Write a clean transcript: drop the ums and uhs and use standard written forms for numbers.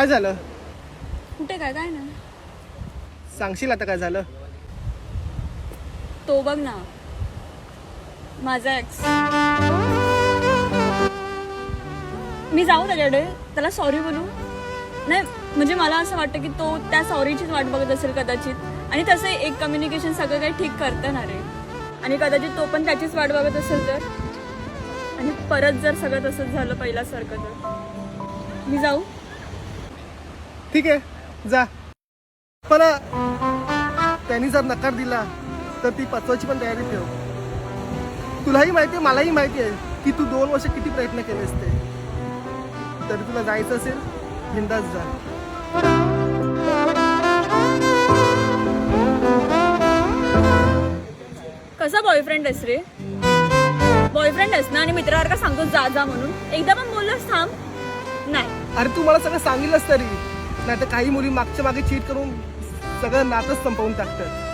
काय झालं? कुठे काय काय नाही. सांगशील आता काय झालं? तो बघ ना, माझा एक्स. मी जाऊ त्याच्याकडे, त्याला सॉरी बोलू? नाही म्हणजे मला असं वाटतं की तो त्या सॉरीचीच वाट बघत असेल कदाचित. आणि तसं एक कम्युनिकेशन सगळं काही ठीक करतं ना रे. आणि कदाचित तो पण त्याचीच वाट बघत असेल तर. आणि परत जर सगळं तसंच झालं पहिल्यासारखं तर मी जाऊ? ठीक आहे, जा. पण त्यांनी जर नकार दिला तर ती पचवायची पण तयारी ठेव. तुलाही माहिती आहे, मलाही माहिती आहे की तू 2 वर्ष किती प्रयत्न केले असते. तरी तुला जायचं असेल, बिंदास जा. कसा बॉयफ्रेंड आहेस रे? बॉयफ्रेंड आहेस ना आणि मित्रासारखा सांगतो जा जा म्हणून. एकदा पण बोललोस थांब? नाही. अरे तू मला सगळं सांगितलंस तरी. नाही तर काही मुली मागच्या मागे चीट करून सगळं नातंच संपवून टाकतात.